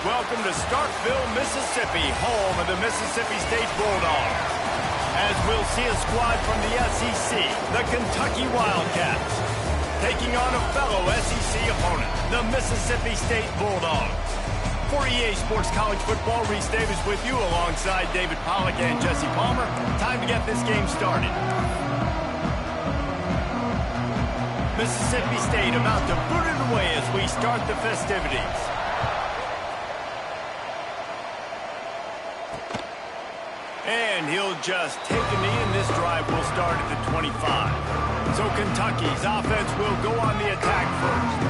welcome to Starkville, Mississippi, home of the Mississippi State Bulldogs. As we'll see a squad from the SEC, the Kentucky Wildcats, taking on a fellow SEC opponent, the Mississippi State Bulldogs. For EA Sports College Football, Reese Davis with you alongside David Pollack and Jesse Palmer. Time to get this game started. Mississippi State about to boot it away as we start the festivities. And he'll just take a knee, and this drive will start at the 25. So Kentucky's offense will go on the attack first.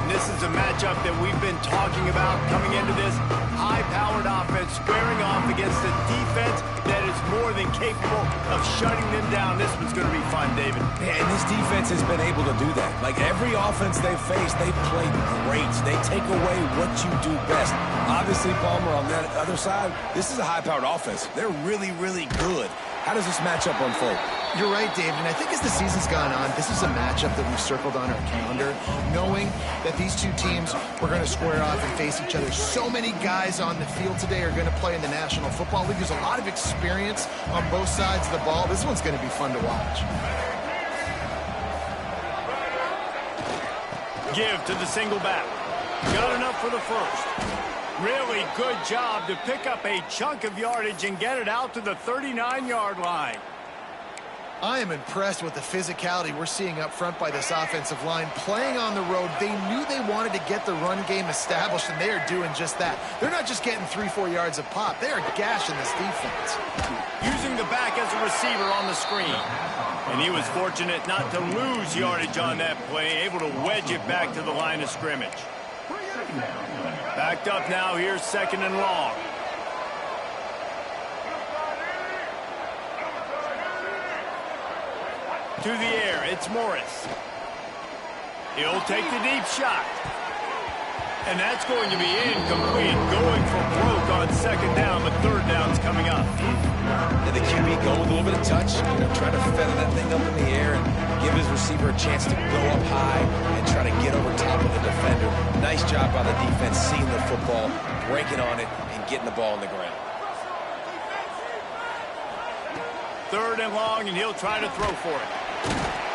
And this is a matchup that we've been talking about coming into this. High-powered offense squaring off against a defense that is more than capable of shutting them down. This one's going to be fun, David. Yeah, and this defense has been able to do that. Like every offense they've faced, they've played great. They take away what you do best. Obviously, Palmer, on that other side, this is a high-powered offense. They're really, really good. How does this matchup unfold? You're right, Dave, and I think as the season's gone on, this is a matchup that we've circled on our calendar, knowing that these two teams were going to square off and face each other. So many guys on the field today are going to play in the National Football League. There's a lot of experience on both sides of the ball. This one's going to be fun to watch. Give to the single back. Got enough for the first. Really good job to pick up a chunk of yardage and get it out to the 39-yard line. I am impressed with the physicality we're seeing up front by this offensive line. Playing on the road, they knew they wanted to get the run game established, and they are doing just that. They're not just getting 3-4 yards of pop. They are gashing this defense. Using the back as a receiver on the screen. And he was fortunate not to lose yardage on that play, able to wedge it back to the line of scrimmage. Backed up now, here's second and long. To the air, it's Morris. He'll take the deep shot. And that's going to be incomplete. Going for broke on second down, but third down's coming up. And the QB go with a little bit of touch, trying to feather that thing up in the air and give his receiver a chance to go up high and try to get over top of the defender. Nice job by the defense, seeing the football, breaking on it, and getting the ball on the ground. Third and long, and he'll try to throw for it.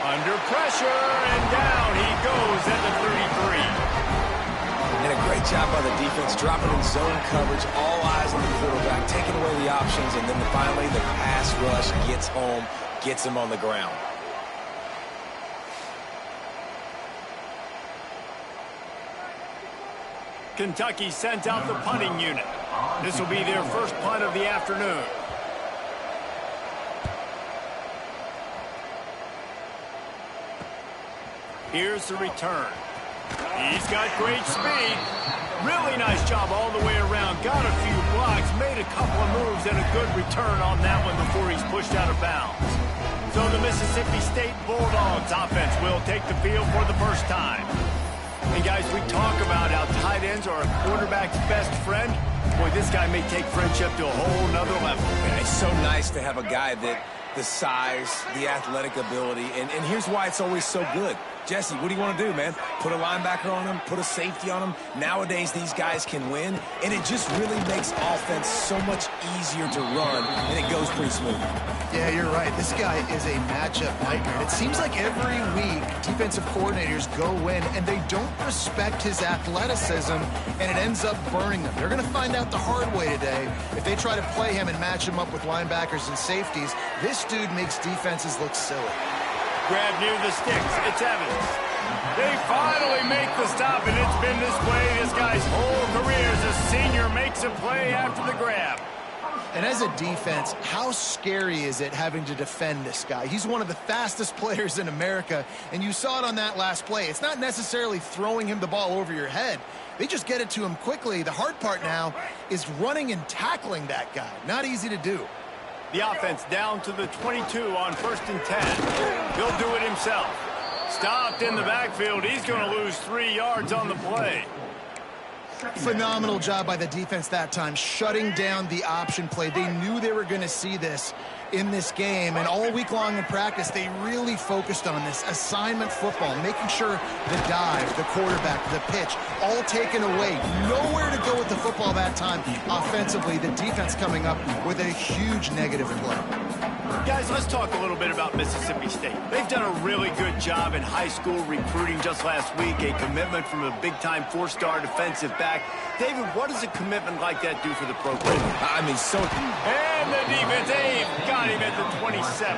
Under pressure, and down he goes at the 33. And a great job by the defense, dropping in zone coverage, all eyes on the quarterback, taking away the options, and then finally the pass rush gets home, gets him on the ground. Kentucky sent out the punting unit. This will be their first punt of the afternoon. Here's the return. He's got great speed. Really nice job all the way around. Got a few blocks, made a couple of moves, and a good return on that one before he's pushed out of bounds. So the Mississippi State Bulldogs offense will take the field for the first time. And guys, we talk about how tight ends are a quarterback's best friend. Boy, this guy may take friendship to a whole nother level. Yeah, it's so nice to have a guy that the size, the athletic ability, and here's why it's always so good. Jesse, what do you want to do, man? Put a linebacker on him, put a safety on him. Nowadays, these guys can win, and it just really makes offense so much easier to run, and it goes pretty smooth. Yeah, you're right. This guy is a matchup nightmare. And it seems like every week, defensive coordinators go in, and they don't respect his athleticism, and it ends up burning them. They're going to find out the hard way today. If they try to play him and match him up with linebackers and safeties, this dude makes defenses look silly. Grab near the sticks. It's Evans. They finally make the stop, and it's been this way this guy's whole career as a senior makes a play after the grab. And as a defense, how scary is it having to defend this guy? He's one of the fastest players in America, and you saw it on that last play. It's not necessarily throwing him the ball over your head. They just get it to him quickly. The hard part now is running and tackling that guy. Not easy to do. The offense down to the 22 on 1st and 10. He'll do it himself. Stopped in the backfield. He's going to lose 3 yards on the play. Phenomenal job by the defense that time, shutting down the option play. They knew they were going to see this in this game, and all week long in practice, they really focused on this assignment football, making sure the dive, the quarterback, the pitch, all taken away. Nowhere to go with the football that time offensively. The defense coming up with a huge negative play. Guys, let's talk a little bit about Mississippi State. They've done a really good job in high school recruiting just last week, a commitment from a big-time four-star defensive back. David, what does a commitment like that do for the program? I mean, so... And the defense, they've got him at the 27.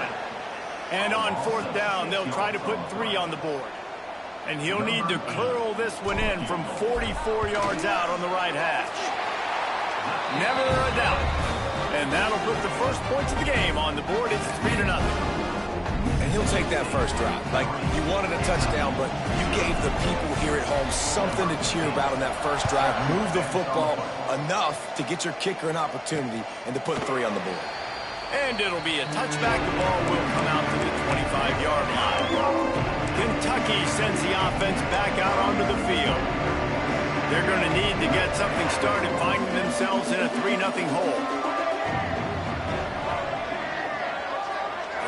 And on fourth down, they'll try to put 3 on the board. And he'll need to curl this one in from 44 yards out on the right hash. Never a doubt. And that'll put the first points of the game on the board. It's 3-0. And he'll take that first drive. Like, you wanted a touchdown, but you gave the people here at home something to cheer about on that first drive. Move the football enough to get your kicker an opportunity and to put 3 on the board. And it'll be a touchback. The ball will come out to the 25-yard line. Kentucky sends the offense back out onto the field. They're going to need to get something started, finding themselves in a 3-0 hole.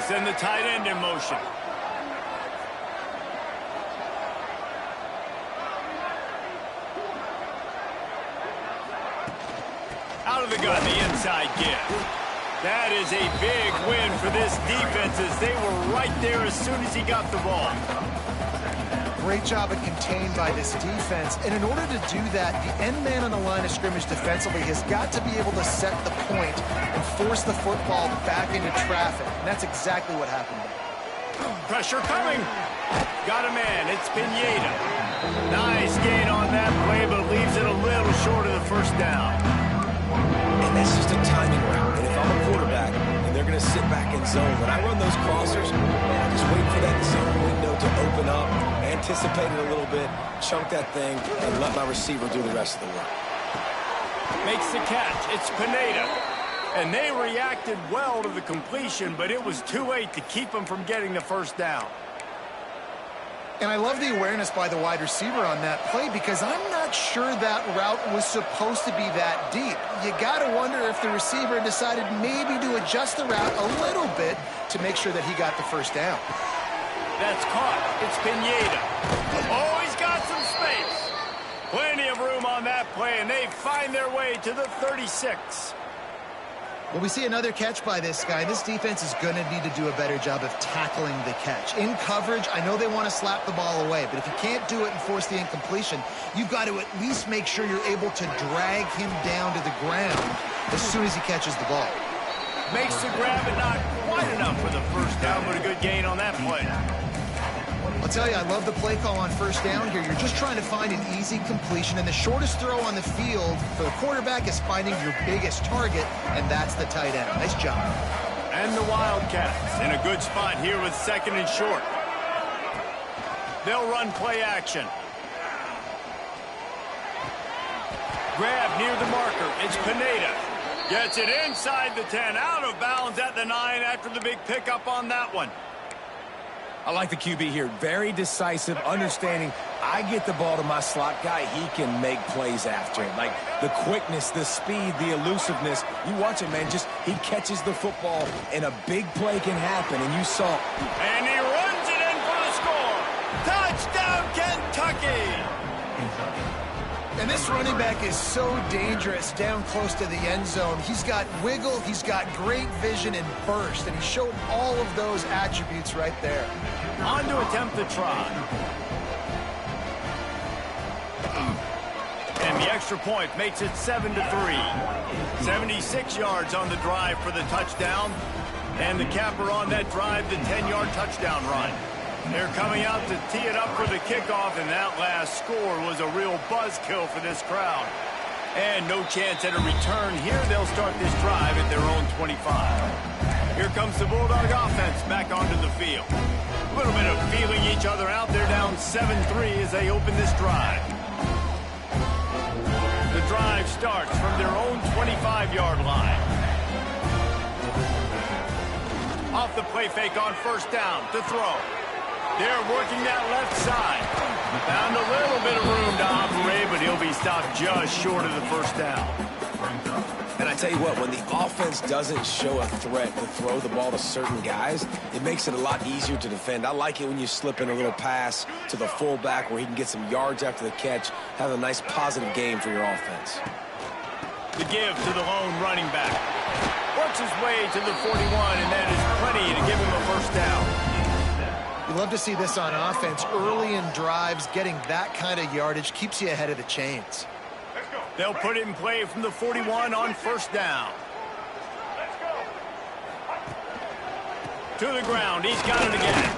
Send the tight end in motion. Out of the gun, the inside give. That is a big win for this defense as they were right there as soon as he got the ball. Great job of contained by this defense. And in order to do that, the end man on the line of scrimmage defensively has got to be able to set the point and force the football back into traffic. And that's exactly what happened there. Pressure coming. Got a man. It's Pineda. Nice gain on that play, but leaves it a little short of the first down. And that's just a timing route. And if I'm a quarterback and they're going to sit back in zone, when I run those crossers, man, I just wait for that zone window to open up, anticipate it a little bit, chunk that thing, and let my receiver do the rest of the work. Makes the catch. It's Pineda. And they reacted well to the completion, but it was too late to keep them from getting the first down. And I love the awareness by the wide receiver on that play because I'm not sure that route was supposed to be that deep. You got to wonder if the receiver decided maybe to adjust the route a little bit to make sure that he got the first down. That's caught. It's Pineda. Oh, he's got some space. Plenty of room on that play, and they find their way to the 36. Well, we see another catch by this guy. This defense is going to need to do a better job of tackling the catch. In coverage, I know they want to slap the ball away, but if you can't do it and force the incompletion, you've got to at least make sure you're able to drag him down to the ground as soon as he catches the ball. Makes the grab, but not quite enough for the first down, but a good gain on that play. I'll tell you, I love the play call on first down here. You're just trying to find an easy completion, and the shortest throw on the field for the quarterback is finding your biggest target, and that's the tight end. Nice job. And the Wildcats in a good spot here with 2nd and short. They'll run play action. Grab near the marker. It's Pineda. Gets it inside the 10, out of bounds at the 9 after the big pickup on that one. I like the QB here. Very decisive, understanding I get the ball to my slot guy, he can make plays after it. Like the quickness, the speed, the elusiveness. You watch it, man. Just he catches the football, and a big play can happen, and you saw. And he runs it in for the score. Touchdown, Kentucky! And this running back is so dangerous down close to the end zone. He's got wiggle, he's got great vision and burst, and he showed all of those attributes right there. On to attempt the try. And the extra point makes it 7-3. 76 yards on the drive for the touchdown. And the capper on that drive, the 10-yard touchdown run. They're coming out to tee it up for the kickoff, and that last score was a real buzzkill for this crowd. And no chance at a return here. They'll start this drive at their own 25. Here comes the Bulldog offense back onto the field. A little bit of feeling each other out. They're down 7-3 as they open this drive. The drive starts from their own 25-yard line. Off the play fake on first down to throw. They're working that left side. Found a little bit of room to operate, but he'll be stopped just short of the first down. And I tell you what, when the offense doesn't show a threat to throw the ball to certain guys, it makes it a lot easier to defend. I like it when you slip in a little pass to the fullback where he can get some yards after the catch, have a nice positive game for your offense. The give to the lone running back. Works his way to the 41, and that is plenty to give him a first down. You love to see this on offense. Early in drives, getting that kind of yardage keeps you ahead of the chains. They'll put it in play from the 41 on first down. To the ground. He's got it again.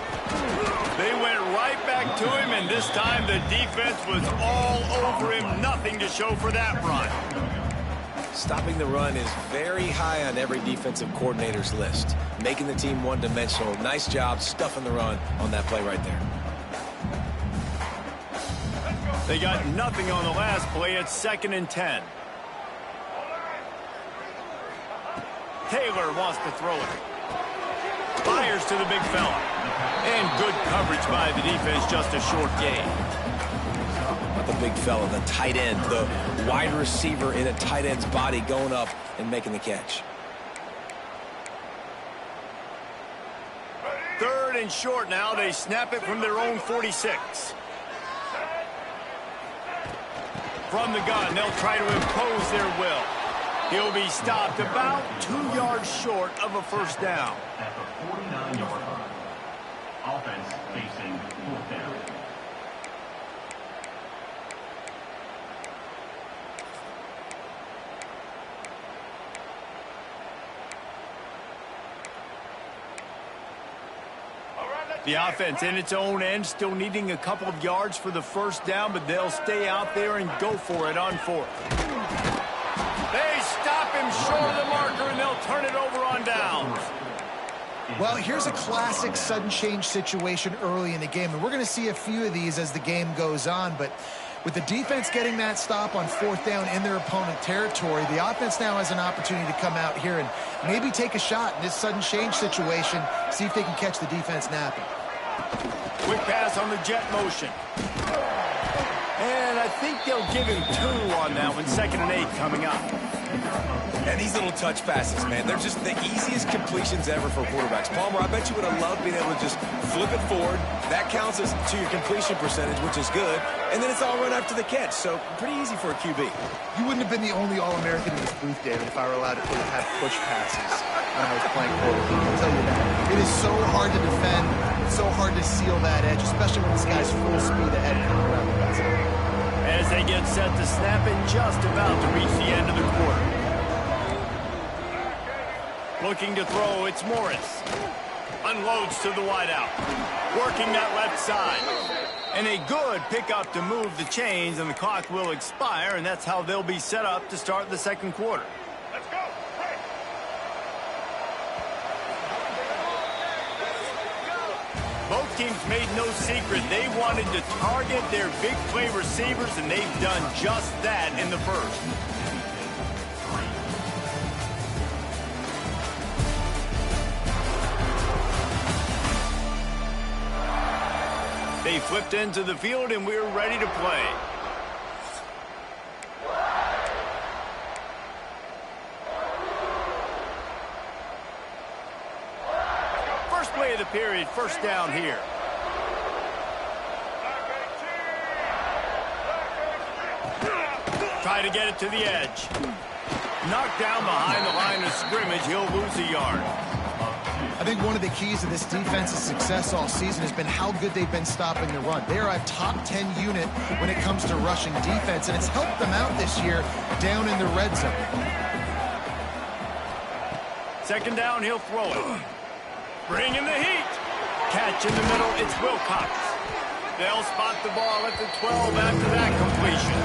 They went right back to him, and this time the defense was all over him. Nothing to show for that run. Stopping the run is very high on every defensive coordinator's list. Making the team one-dimensional. Nice job stuffing the run on that play right there. They got nothing on the last play. It's 2nd and 10. Taylor wants to throw it. Fires to the big fella. And good coverage by the defense, just a short gain. Not the big fella, the tight end, the wide receiver in a tight end's body going up and making the catch. 3rd and short now. They snap it from their own 46. From the gun, they'll try to impose their will. He'll be stopped about 2 yards short of a first down. At the 49-yard line. Offense facing 4th down. The offense in its own end, still needing a couple of yards for the first down, but they'll stay out there and go for it on 4th. They stop him short of the marker, and they'll turn it over on downs. Well, here's a classic sudden change situation early in the game, and we're going to see a few of these as the game goes on, but with the defense getting that stop on 4th down in their opponent territory, the offense now has an opportunity to come out here and maybe take a shot in this sudden change situation, see if they can catch the defense napping. Quick pass on the jet motion. And I think they'll give him 2 on that one. 2nd and 8 coming up. And these little touch passes, man, they're just the easiest completions ever for quarterbacks. Palmer, I bet you would have loved being able to just flip it forward. That counts as to your completion percentage, which is good. And then it's all run after the catch, so pretty easy for a QB. You wouldn't have been the only All-American in this booth, David, if I were allowed to have push passes when I was playing quarterback. I'll tell you that. It is so hard to defend, so hard to seal that edge, especially when this guy's full speed ahead coming around the basket. As they get set to snap it, just about to reach the end of the quarter. Looking to throw, it's Morris. Unloads to the wideout. Working that left side. And a good pickup to move the chains, and the clock will expire, and that's how they'll be set up to start the 2nd quarter. Let's go. Both teams made no secret they wanted to target their big play receivers, and they've done just that in the first. They flipped into the field, and we're ready to play. First play of the period, first down here. Try to get it to the edge. Knocked down behind the line of scrimmage. He'll lose a yard. I think one of the keys to this defense's success all season has been how good they've been stopping the run. They are a top 10 unit when it comes to rushing defense, and it's helped them out this year down in the red zone. 2nd down, he'll throw it. Bring in the heat. Catch in the middle, it's Wilcox. They'll spot the ball at the 12 after that completion.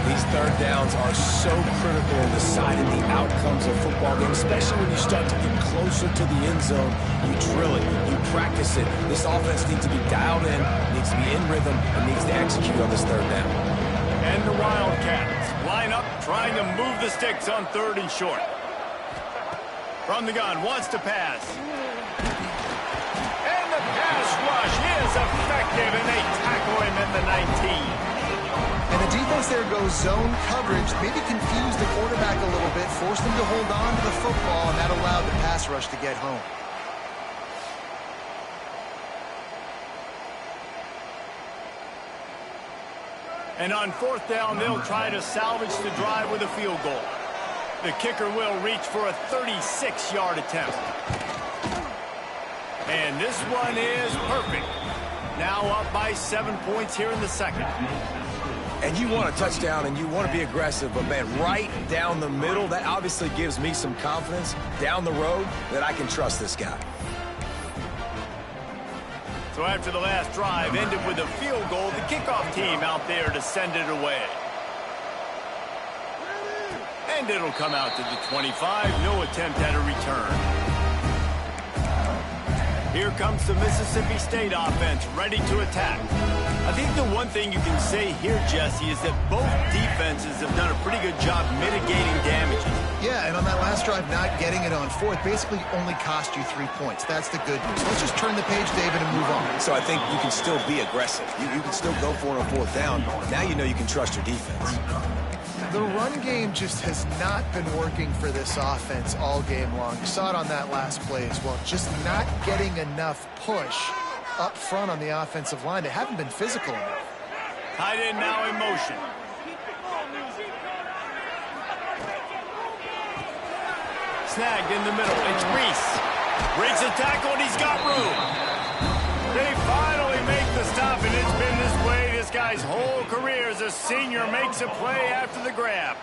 These 3rd downs are so critical in deciding the outcomes of football games, especially when you start to get closer to the end zone. You drill it, you practice it. This offense needs to be dialed in, needs to be in rhythm, and needs to execute on this 3rd down. And the Wildcats line up, trying to move the sticks on 3rd and short. From the gun, wants to pass. And the Pass rush is effective, and they tackle him at the 19. And the defense there goes zone coverage, maybe confused the quarterback a little bit, forced him to hold on to the football, and that allowed the pass rush to get home. And on 4th down, they'll try to salvage the drive with a field goal. The kicker will reach for a 36-yard attempt. And this one is perfect. Now up by 7 points here in the second. And you want a touchdown and you want to be aggressive, but man, right down the middle, that obviously gives me some confidence down the road that I can trust this guy. So after the last drive ended with a field goal, the kickoff team out there to send it away. And it'll come out to the 25. No attempt at a return. Here comes the Mississippi State offense, ready to attack. I think the one thing you can say here, Jesse, is that both defenses have done a pretty good job mitigating damages. Yeah, and on that last drive, not getting it on 4th basically only cost you 3 points. That's the good news. Let's just turn the page, David, and move on. So I think you can still be aggressive. You can still go for it on 4th down. Now you know you can trust your defense. The run game just has not been working for this offense all game long. You saw it on that last play as well. Just not getting enough push up front on the offensive line. They haven't been physical enough. Tight end now in motion. Snagged in the middle. It's Reese. Breaks a tackle, and he's got room. They finally make the stop, and it's been this way this guy's whole career as a senior makes a play after the grab.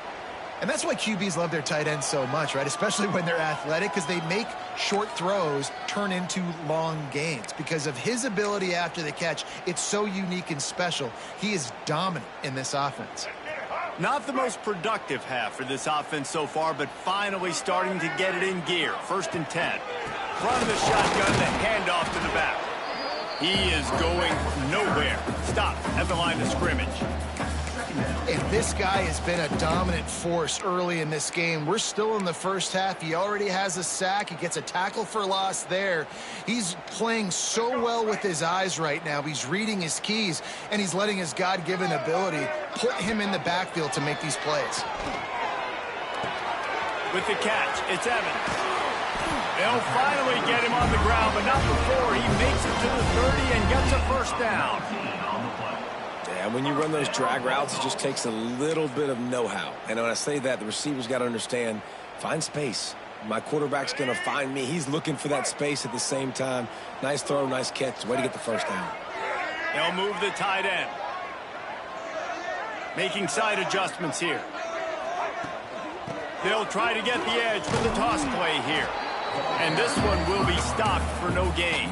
And that's why QBs love their tight ends so much, right? Especially when they're athletic, because they make short throws turn into long gains. Because of his ability after the catch, it's so unique and special. He is dominant in this offense. Not the most productive half for this offense so far, but finally starting to get it in gear. 1st and 10. Front of the shotgun, the handoff to the back. He is going nowhere. Stop at the line of scrimmage. And this guy has been a dominant force early in this game. We're still in the first half. He already has a sack. He gets a tackle for loss there. He's playing so well with his eyes right now. He's reading his keys, and he's letting his God-given ability put him in the backfield to make these plays. With the catch, it's Evans. They'll finally get him on the ground, but not before he makes it to the 30 and gets a 1st down. And when you run those drag routes, it just takes a little bit of know-how. And when I say that, the receiver's got to understand, find space. My quarterback's going to find me. He's looking for that space at the same time. Nice throw, nice catch. Way to get the 1st down. They'll move the tight end. Making side adjustments here. They'll try to get the edge with the toss play here. And this one will be stopped for no gain.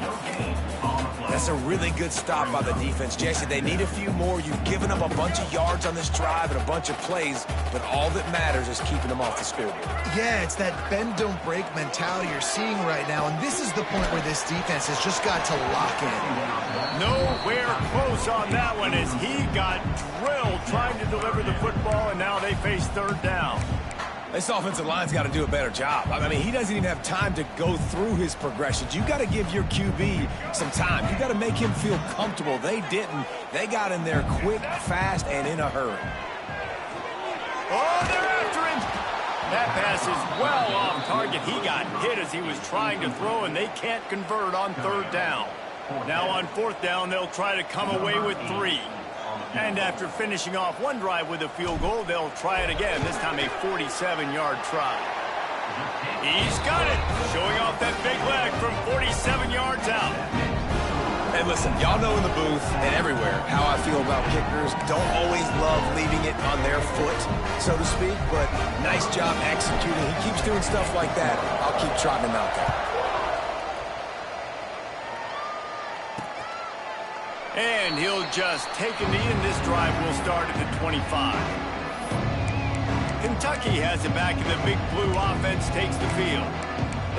That's a really good stop by the defense, Jesse. They need a few more. You've given up a bunch of yards on this drive and a bunch of plays, but all that matters is keeping them off the scoreboard. Yeah, it's that bend, don't break mentality you're seeing right now, and this is the point where this defense has just got to lock in. Nowhere close on that one as he got drilled trying to deliver the football, and now they face 3rd down. This offensive line's got to do a better job. I mean, he doesn't even have time to go through his progressions. You got to give your QB some time. You got to make him feel comfortable. They didn't. They got in there quick, fast, and in a hurry. Oh, they're after him. That pass is well off target. He got hit as he was trying to throw, and they can't convert on 3rd down. Now on 4th down, they'll try to come away with 3. And after finishing off one drive with a field goal, they'll try it again, this time a 47-yard try. He's got it, showing off that big leg from 47 yards out. And listen, y'all know in the booth and everywhere how I feel about kickers. Don't always love leaving it on their foot, so to speak, but nice job executing. He keeps doing stuff like that. I'll keep trotting him out there. And he'll just take a knee, and this drive will start at the 25. Kentucky has it back, and the Big Blue offense takes the field.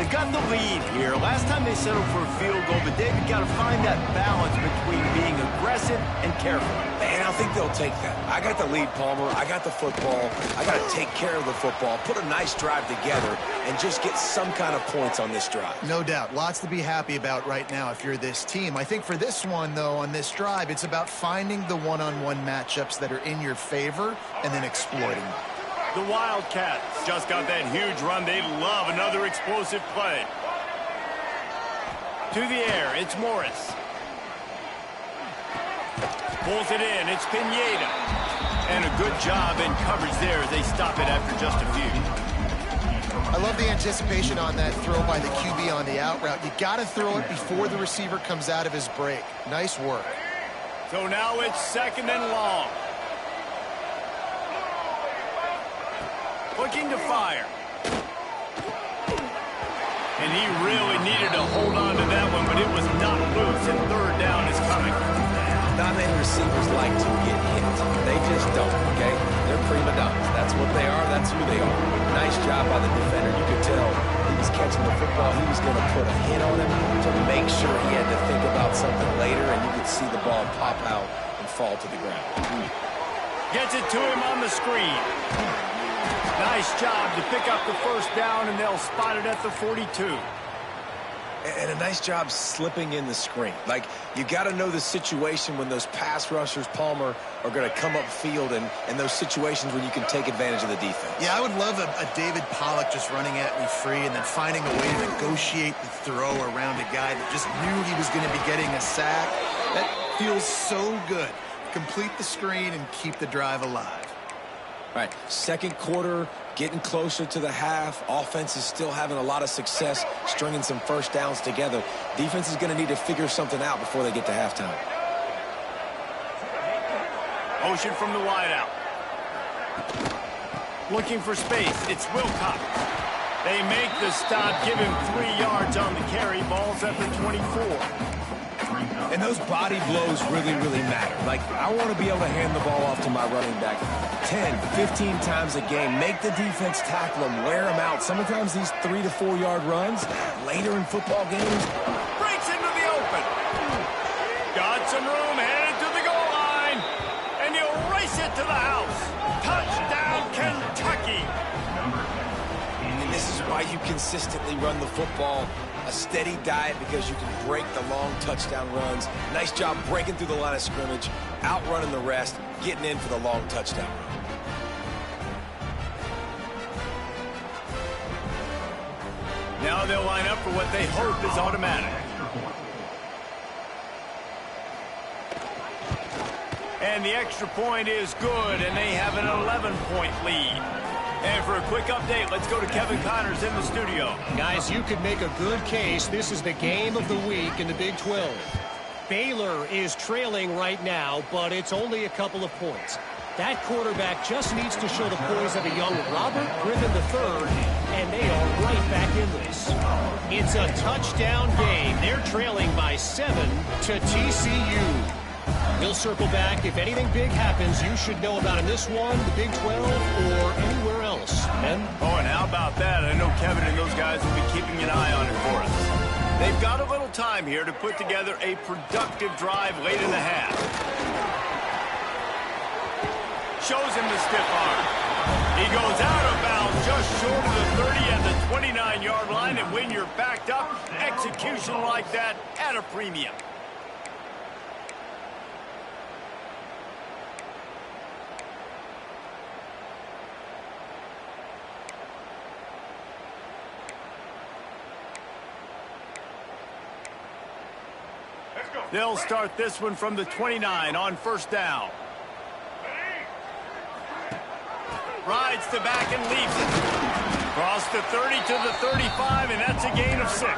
They've got the lead here. Last time they settled for a field goal, but David got to find that balance between being aggressive and careful. And I think they'll take that. I got the lead, Palmer. I got the football. I got to take care of the football, put a nice drive together, and just get some kind of points on this drive. No doubt. Lots to be happy about right now if you're this team. I think for this one, though, on this drive, it's about finding the one-on-one matchups that are in your favor and then exploiting them. The Wildcats just got that huge run. They love another explosive play. To the air, it's Morris. Pulls it in, it's Pineda. And a good job in coverage there as they stop it after just a few. I love the anticipation on that throw by the QB on the out route. You got to throw it before the receiver comes out of his break. Nice work. So now it's 2nd and long. Looking to fire. And he really needed to hold on to that one, but it was not loose, and 3rd down is coming. Dominating receivers like to get hit. They just don't, okay? They're prima donnas. That's what they are. That's who they are. Nice job by the defender. You could tell he was catching the football. He was going to put a hit on him to make sure he had to think about something later, and you could see the ball pop out and fall to the ground. Gets it to him on the screen. Nice job to pick up the 1st down, and they'll spot it at the 42. And a nice job slipping in the screen. Like, you got to know the situation when those pass rushers, Palmer, are going to come upfield and those situations when you can take advantage of the defense. Yeah, I would love a David Pollock just running at me free and then finding a way to negotiate the throw around a guy that just knew he was going to be getting a sack. That feels so good. Complete the screen and keep the drive alive. All right, 2nd quarter, getting closer to the half. Offense is still having a lot of success stringing some 1st downs together. Defense is going to need to figure something out before they get to halftime. Motion from the wideout. Looking for space. It's Wilcox. They make the stop, give him 3 yards on the carry. Ball's at the 24. And those body blows really, really matter. Like, I want to be able to hand the ball off to my running back 10, 15 times a game. Make the defense tackle them, wear them out. Sometimes these 3 to 4 yard runs later in football games. Breaks into the open. Got some room, headed to the goal line. And you race it to the house. Touchdown, Kentucky. And this is why you consistently run the football. A steady diet because you can break the long touchdown runs. Nice job breaking through the line of scrimmage, outrunning the rest, getting in for the long touchdown run. Now they'll line up for what they hope is automatic. And the extra point is good, and they have an 11-point lead. And for a quick update, let's go to Kevin Connors in the studio. Guys, you could make a good case. This is the game of the week in the Big 12. Baylor is trailing right now, but it's only a couple of points. That quarterback just needs to show the poise of a young Robert Griffin III, and they are right back in this. It's a touchdown game. They're trailing by 7 to TCU. We'll circle back. If anything big happens, you should know about in this one, the Big 12, or anywhere else. Ben? Oh, and how about that? I know Kevin and those guys will be keeping an eye on it for us. They've got a little time here to put together a productive drive late in the half. Shows him the stiff arm. He goes out of bounds just short of the 30 at the 29-yard line, and when you're backed up, execution like that at a premium. They'll start this one from the 29 on 1st down. Rides to back and leaves it. Cross the 30 to the 35, and that's a gain of 6.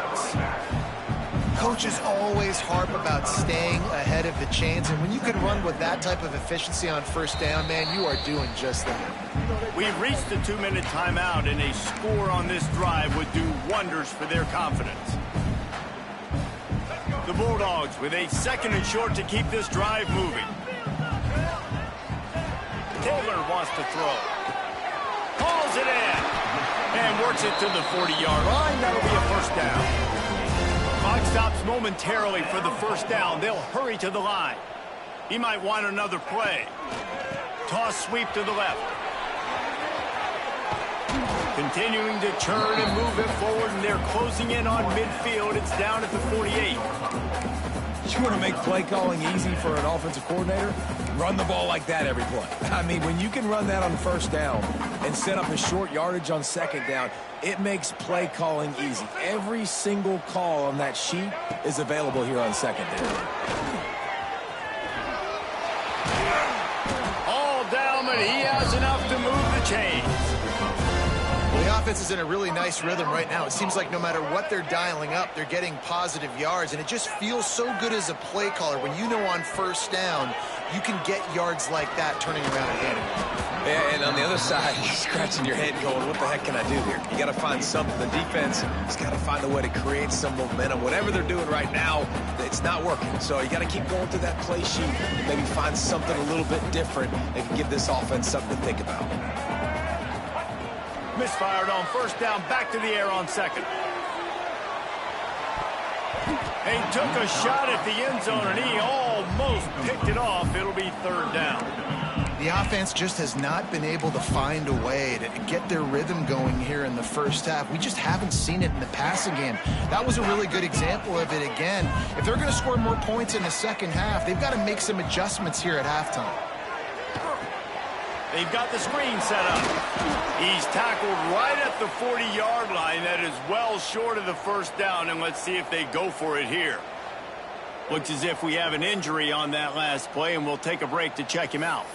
Coaches always harp about staying ahead of the chains, and when you can run with that type of efficiency on 1st down, man, you are doing just that. We've reached the 2-minute timeout, and a score on this drive would do wonders for their confidence. The Bulldogs with a 2nd and short to keep this drive moving. Taylor wants to throw. Hauls it in. and works it to the 40-yard line. That'll be a first down. Clock stops momentarily for the first down. They'll hurry to the line. He might want another play. Toss sweep to the left. Continuing to churn and move it forward, and they're closing in on midfield. It's down at the 48. You want to make play calling easy for an offensive coordinator? Run the ball like that every play. I mean, when you can run that on first down and set up a short yardage on second down, it makes play calling easy. Every single call on that sheet is available here on second down. All down, but he has enough to move the chains. Well, the offense is in a really nice rhythm right now. It seems like no matter what they're dialing up, they're getting positive yards, and it just feels so good as a play caller when you know on first down you can get yards like that turning around and handing. Yeah, and on the other side, you're scratching your head going, what the heck can I do here? You got to find something. The defense has got to find a way to create some momentum. Whatever they're doing right now, it's not working. So you got to keep going through that play sheet and maybe find something a little bit different that can give this offense something to think about. Misfired on first down, back to the air on second. He took a shot at the end zone, and he almost picked it off. It'll be third down. The offense just has not been able to find a way to get their rhythm going here in the first half. We just haven't seen it in the passing game. That was a really good example of it again. If they're going to score more points in the second half, they've got to make some adjustments here at halftime. They've got the screen set up. He's tackled right at the 40-yard line. That is well short of the first down, and let's see if they go for it here. Looks as if we have an injury on that last play, and we'll take a break to check him out.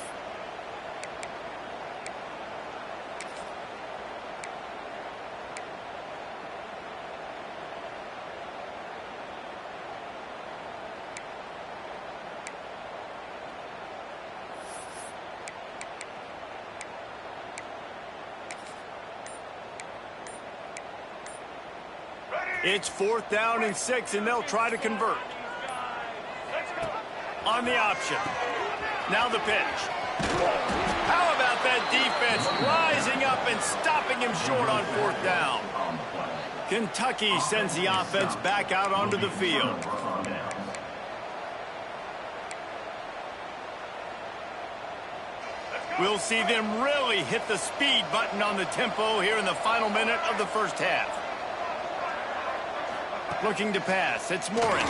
It's 4th down and 6, and they'll try to convert. On the option. Now the pitch. How about that defense rising up and stopping him short on 4th down? Kentucky sends the offense back out onto the field. We'll see them really hit the speed button on the tempo here in the final minute of the first half. Looking to pass, it's Morris.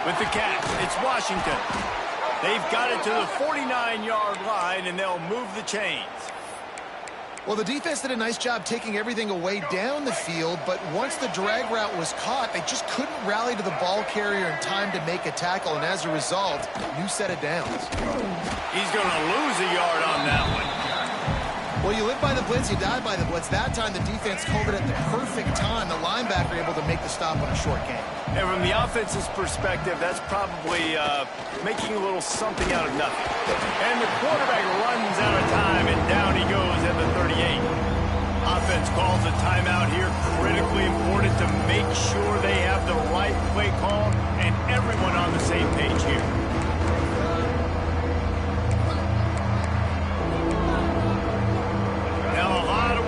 With the catch, it's Washington. They've got it to the 49-yard line, and they'll move the chains. Well, the defense did a nice job taking everything away down the field, but once the drag route was caught, they just couldn't rally to the ball carrier in time to make a tackle, and as a result, new set of downs. He's going to lose a yard on that one. Well, you live by the blitz, you die by the blitz. That time, the defense called it at the perfect time. The linebacker able to make the stop on a short gain. And from the offense's perspective, that's probably making a little something out of nothing. And the quarterback runs out of time, and down he goes at the 38. Offense calls a timeout here. Critically important to make sure they have the right play call and everyone on the same page here.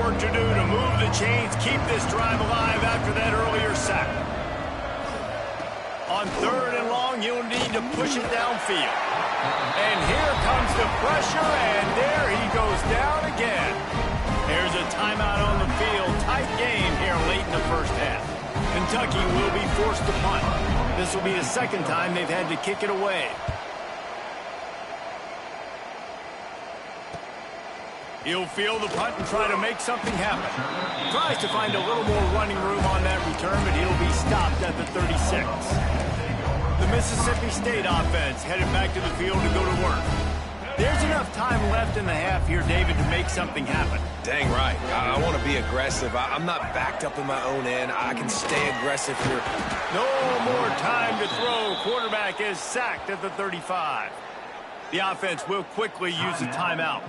To do to move the chains, keep this drive alive after that earlier sack. On 3rd and long, you'll need to push it downfield. And here comes the pressure, and there he goes down again. There's a timeout on the field. Tight game here late in the first half. Kentucky will be forced to punt. This will be the second time they've had to kick it away. He'll field the punt and try to make something happen. Tries to find a little more running room on that return, but he'll be stopped at the 36. The Mississippi State offense headed back to the field to go to work. There's enough time left in the half here, David, to make something happen. Dang right. I want to be aggressive. I'm not backed up in my own end. I can stay aggressive here. No more time to throw. Quarterback is sacked at the 35. The offense will quickly use a timeout.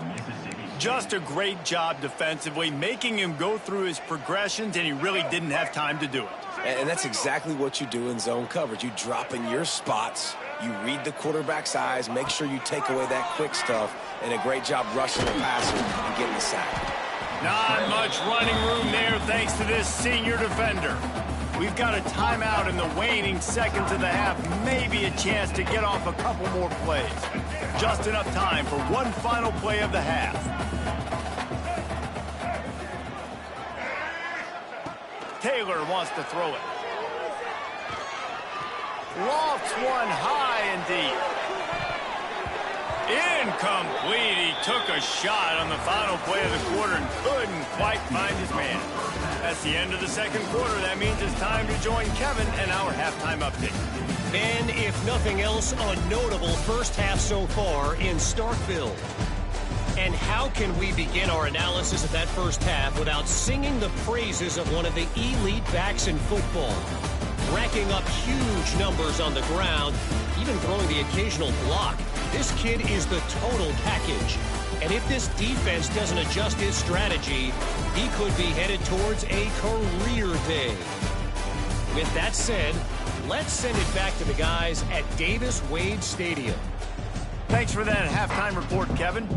Just a great job defensively, making him go through his progressions, and he really didn't have time to do it. And that's exactly what you do in zone coverage. You drop in your spots, you read the quarterback's eyes, make sure you take away that quick stuff, and a great job rushing the passer and getting the sack. Not much running room there thanks to this senior defender. We've got a timeout in the waning seconds of the half, maybe a chance to get off a couple more plays. Just enough time for one final play of the half. Taylor wants to throw it. Lofts one high and deep. Incomplete. He took a shot on the final play of the quarter and couldn't quite find his man. That's the end of the second quarter. That means it's time to join Kevin and our halftime update. And if nothing else, a notable first half so far in Starkville. And how can we begin our analysis of that first half without singing the praises of one of the elite backs in football? Racking up huge numbers on the ground, even throwing the occasional block. This kid is the total package. And if this defense doesn't adjust his strategy, he could be headed towards a career day. With that said, let's send it back to the guys at Davis-Wade Stadium. Thanks for that halftime report, Kevin.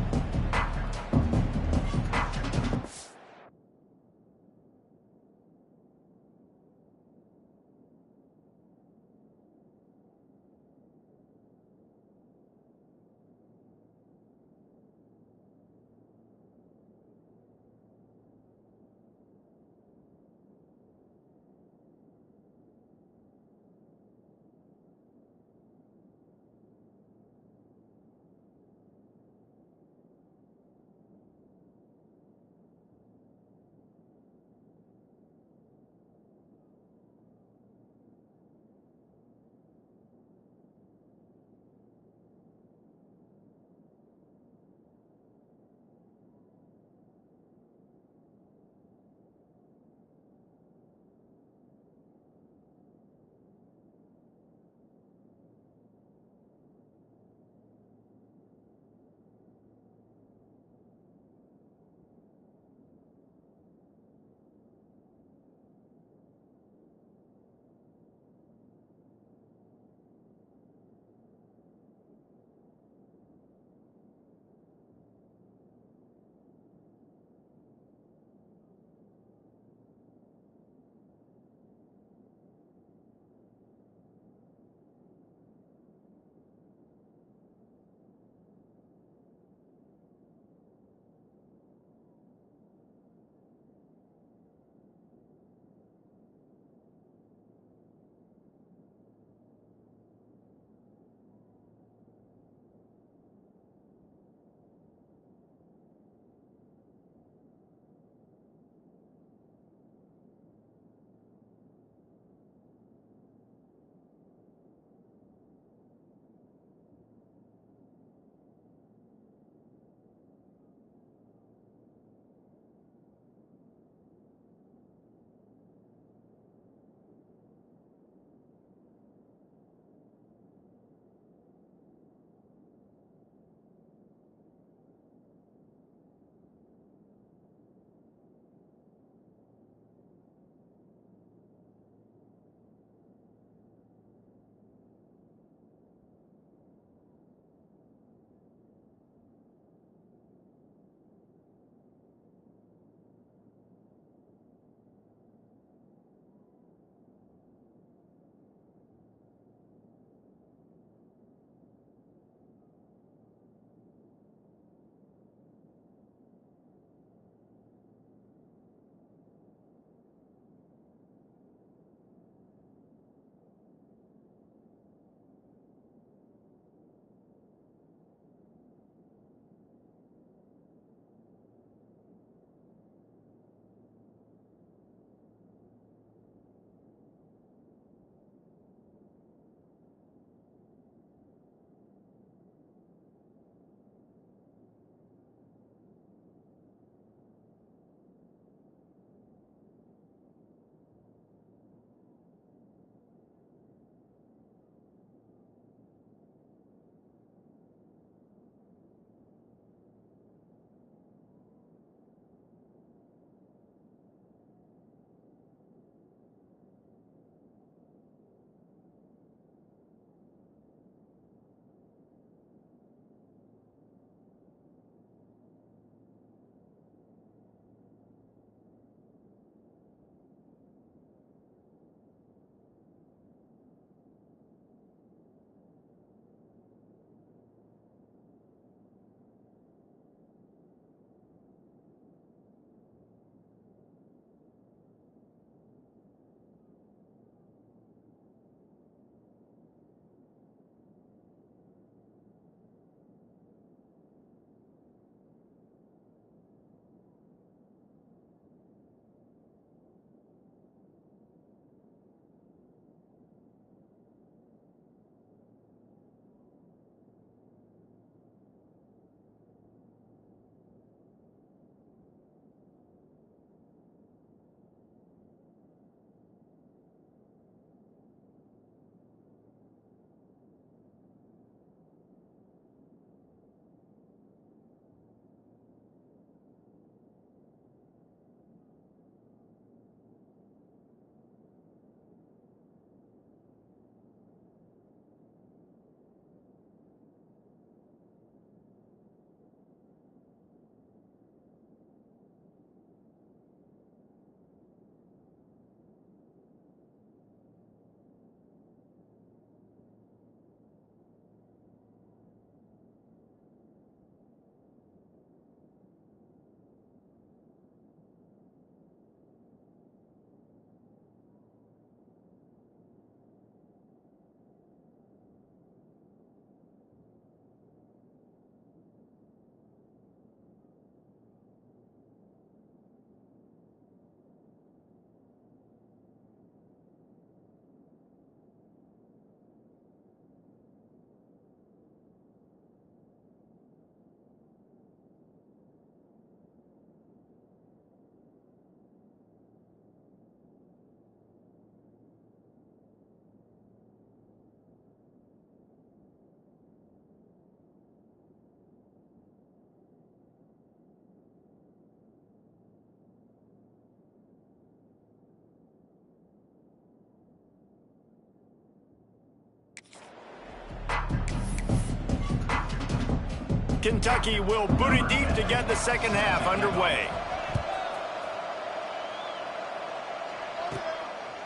Kentucky will boot it deep to get the second half underway.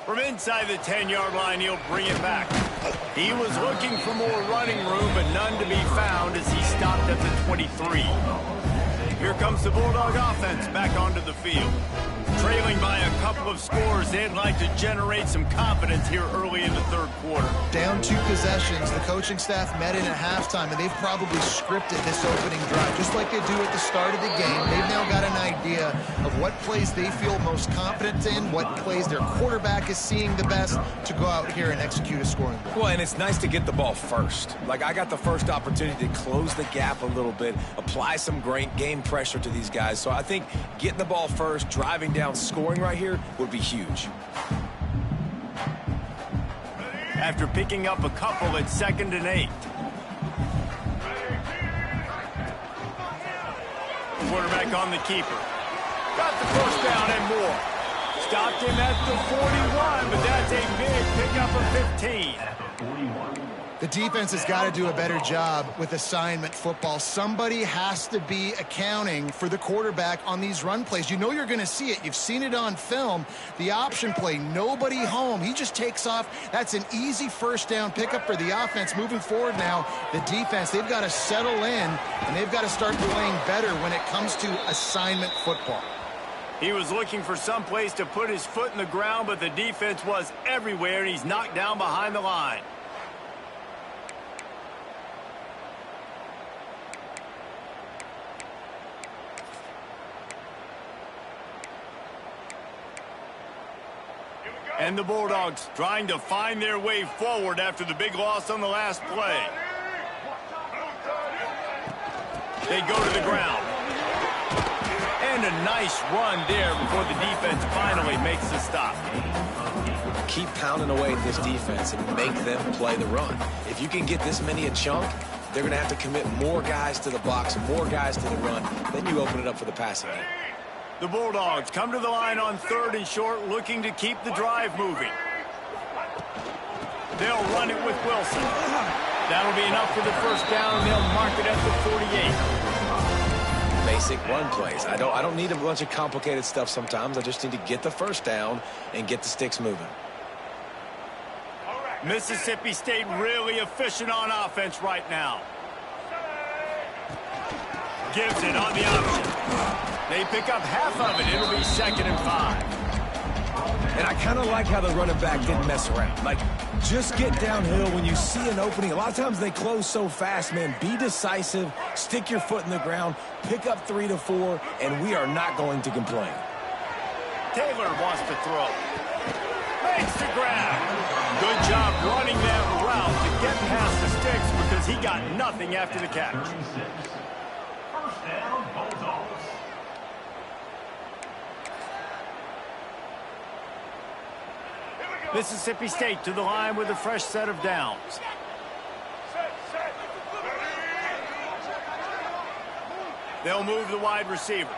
From inside the 10-yard line, he'll bring it back. He was looking for more running room, but none to be found as he stopped at the 23. Here comes the Bulldog offense back onto the field. Trailing by a couple of scores, they'd like to generate some confidence here early in the third quarter. Down 2 possessions, the coaching staff met in at halftime, and they've probably scripted this opening drive. Just like they do at the start of the game, they've now got an idea of what plays they feel most confident in, what plays their quarterback is seeing the best to go out here and execute a scoring drive. Well, and it's nice to get the ball first. Like, I got the first opportunity to close the gap a little bit, apply some great game pressure to these guys. So I think getting the ball first, driving down, scoring right here would be huge. After picking up a couple at 2nd and 8. Quarterback on the keeper. Got the first down and more. Stopped him at the 41, but that's a big pickup of 15. At the 41. The defense has got to do a better job with assignment football. Somebody has to be accounting for the quarterback on these run plays. You know you're going to see it. You've seen it on film. The option play, nobody home. He just takes off. That's an easy first down pickup for the offense. Moving forward now, the defense, they've got to settle in, and they've got to start playing better when it comes to assignment football. He was looking for some place to put his foot in the ground, but the defense was everywhere, and he's knocked down behind the line. And the Bulldogs trying to find their way forward after the big loss on the last play. They go to the ground. And a nice run there before the defense finally makes the stop. Keep pounding away at this defense and make them play the run. If you can get this many a chunk, they're going to have to commit more guys to the box, more guys to the run. Then you open it up for the passing game. The Bulldogs come to the line on 3rd and short, looking to keep the drive moving. They'll run it with Wilson. That'll be enough for the first down, and they'll mark it at the 48. Basic run plays. I don't need a bunch of complicated stuff sometimes. I just need to get the first down and get the sticks moving. Mississippi State really efficient on offense right now. Gives it on the option. They pick up half of it. It'll be 2nd and 5. And I kind of like how the running back didn't mess around. Like, just get downhill when you see an opening. A lot of times they close so fast, man. Be decisive, stick your foot in the ground, pick up 3 to 4, and we are not going to complain. Taylor wants to throw. Makes the grab. Good job running that route to get past the sticks because he got nothing after the catch. 36. First down, Bulldogs. Mississippi State to the line with a fresh set of downs. They'll move the wide receiver.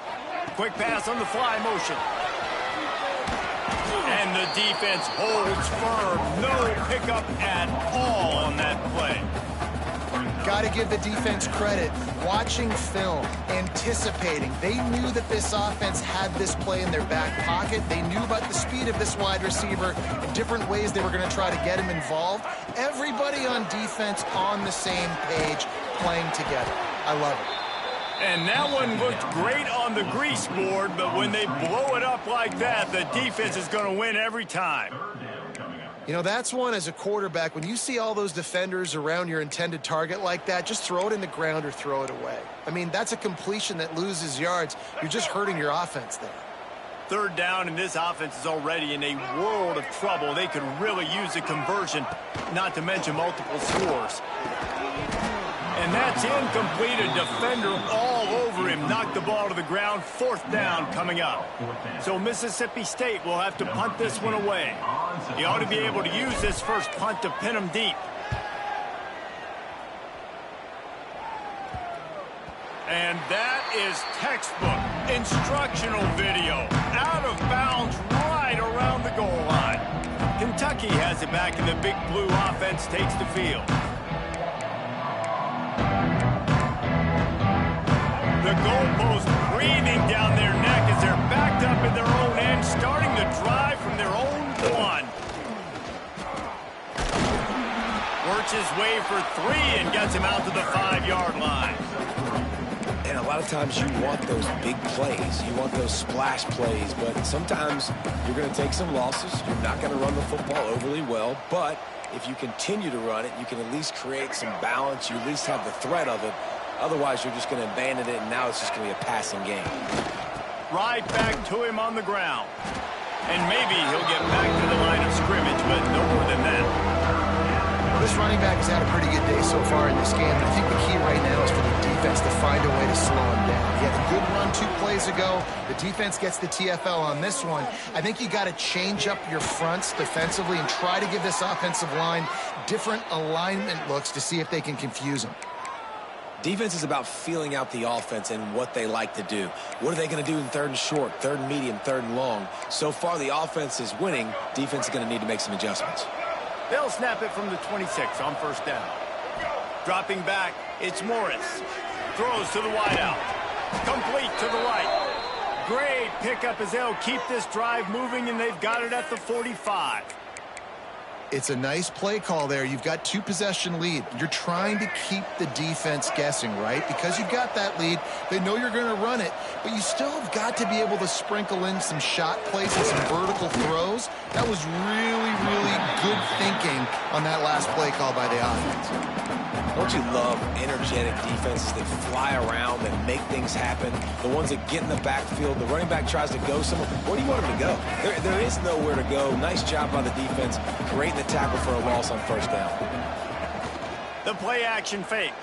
Quick pass on the fly motion. And the defense holds firm. No pickup at all on that play. Got to give the defense credit. Watching film, anticipating. They knew that this offense had this play in their back pocket. They knew about the speed of this wide receiver and different ways they were going to try to get him involved. Everybody on defense on the same page, playing together. I love it. And that one looked great on the grease board, but when they blow it up like that, the defense is going to win every time. You know, that's one as a quarterback. When you see all those defenders around your intended target like that, just throw it in the ground or throw it away. I mean, that's a completion that loses yards. You're just hurting your offense there. 3rd down, and this offense is already in a world of trouble. They could really use a conversion, not to mention multiple scores. And that's incomplete. A defender all over him. Knocked the ball to the ground. 4th down coming up. So Mississippi State will have to punt this one away. He ought to be able to use this first punt to pin him deep. And that is textbook instructional video. Out of bounds right around the goal line. Kentucky has it back, and the Big Blue offense takes the field. The goalpost breathing down their neck as they're backed up in their own end, starting the drive from their own one. Works his way for 3 and gets him out to the 5-yard line. And a lot of times you want those big plays. You want those splash plays, but sometimes you're going to take some losses. You're not going to run the football overly well, but if you continue to run it, you can at least create some balance. You at least have the threat of it. Otherwise, you're just going to abandon it, and now it's just going to be a passing game. Right back to him on the ground. And maybe he'll get back to the line of scrimmage, but no more than that. This running back has had a pretty good day so far in this game. I think the key right now is for the defense to find a way to slow him down. He had a good run 2 plays ago. The defense gets the TFL on this one. I think you got to change up your fronts defensively and try to give this offensive line different alignment looks to see if they can confuse them. Defense is about feeling out the offense and what they like to do. What are they going to do in 3rd and short, 3rd and medium, 3rd and long? So far, the offense is winning. Defense is going to need to make some adjustments. They'll snap it from the 26 on 1st down. Dropping back, it's Morris. Throws to the wideout. Complete to the right. Great pickup as they'll keep this drive moving, and they've got it at the 45. It's a nice play call there. You've got 2-possession lead. You're trying to keep the defense guessing, right? Because you've got that lead, they know you're going to run it, but you still have got to be able to sprinkle in some shot plays and some vertical throws. That was really, really good thinking on that last play call by the offense. Don't you love energetic defenses that fly around and make things happen? The ones that get in the backfield, the running back tries to go somewhere. Where do you want him to go? There is nowhere to go. Nice job by the defense, creating the tackle for a loss on 1st down. The play action fake.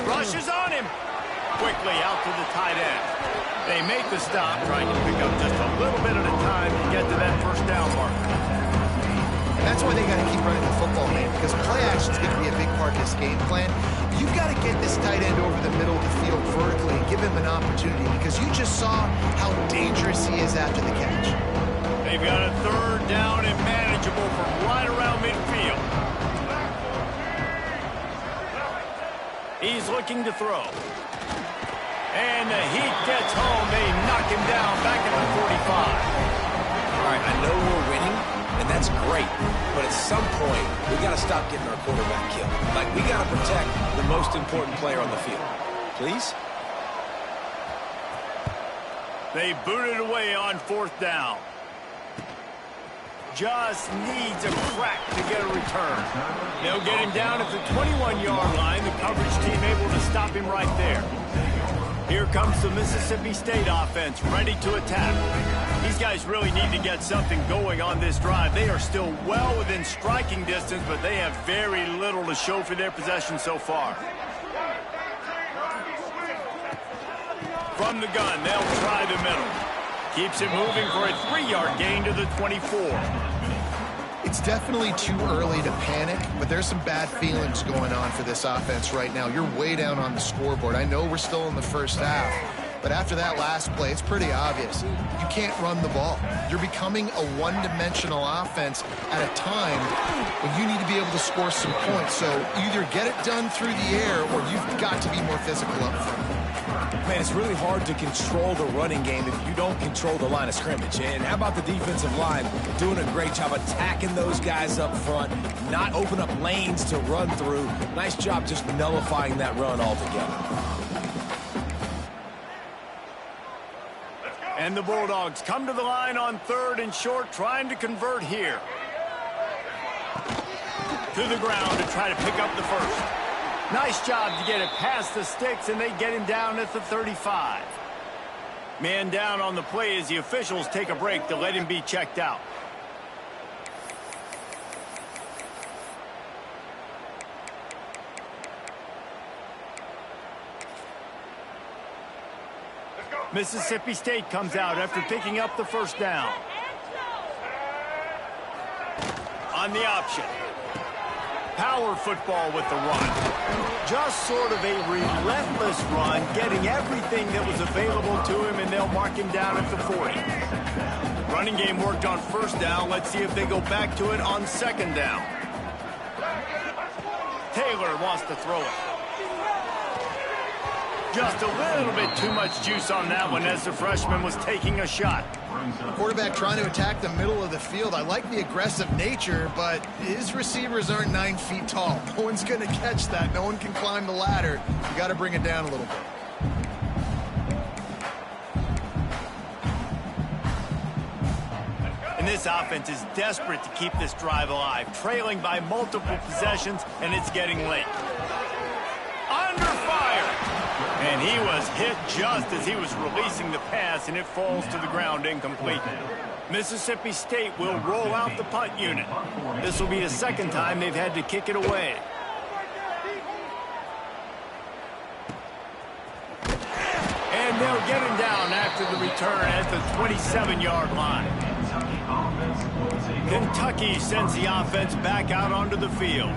Rushes on him. Quickly out to the tight end. They make the stop, trying to pick up just a little bit at a time to get to that 1st down marker. And that's why they got to keep running the football, man, because play action is going to be a big part of this game plan. You've got to get this tight end over the middle of the field vertically and give him an opportunity, because you just saw how dangerous he is after the catch. They've got a 3rd down and manageable from right around midfield. He's looking to throw. And the heat gets home. They knock him down back at the 45. All right, I know we're winning, and that's great. But at some point, we got to stop getting our quarterback killed. Like, we got to protect the most important player on the field. Please? They boot it away on 4th down. Just needs a crack to get a return. They'll get him down at the 21-yard line. The coverage team able to stop him right there. Here comes the Mississippi State offense, ready to attack. These guys really need to get something going on this drive. They are still well within striking distance, but they have very little to show for their possession so far. From the gun, they'll try the middle. Keeps it moving for a 3-yard gain to the 24. It's definitely too early to panic, but there's some bad feelings going on for this offense right now. You're way down on the scoreboard. I know we're still in the 1st half, but after that last play, it's pretty obvious. You can't run the ball. You're becoming a one-dimensional offense at a time when you need to be able to score some points. So either get it done through the air or you've got to be more physical up front. Man, it's really hard to control the running game if you don't control the line of scrimmage. And how about the defensive line doing a great job attacking those guys up front, not open up lanes to run through. Nice job just nullifying that run altogether. And the Bulldogs come to the line on 3rd and short, trying to convert here. To the ground to try to pick up the 1st. Nice job to get it past the sticks, and they get him down at the 35. Man down on the play as the officials take a break to let him be checked out. Mississippi State comes out after picking up the 1st down. On the option. Power football with the run. Just sort of a relentless run, getting everything that was available to him, and they'll mark him down at the 40. Running game worked on 1st down. Let's see if they go back to it on 2nd down. Taylor wants to throw it. Just a little bit too much juice on that one as the freshman was taking a shot. Quarterback trying to attack the middle of the field. I like the aggressive nature, but his receivers aren't 9 feet tall. No one's going to catch that. No one can climb the ladder. You got to bring it down a little bit. And this offense is desperate to keep this drive alive, trailing by multiple possessions, and it's getting late. Under fire! And he was hit just as he was releasing the pass, and it falls to the ground incomplete. Mississippi State will roll out the punt unit. This will be the second time they've had to kick it away. And they'll get him down after the return at the 27-yard line. Kentucky sends the offense back out onto the field.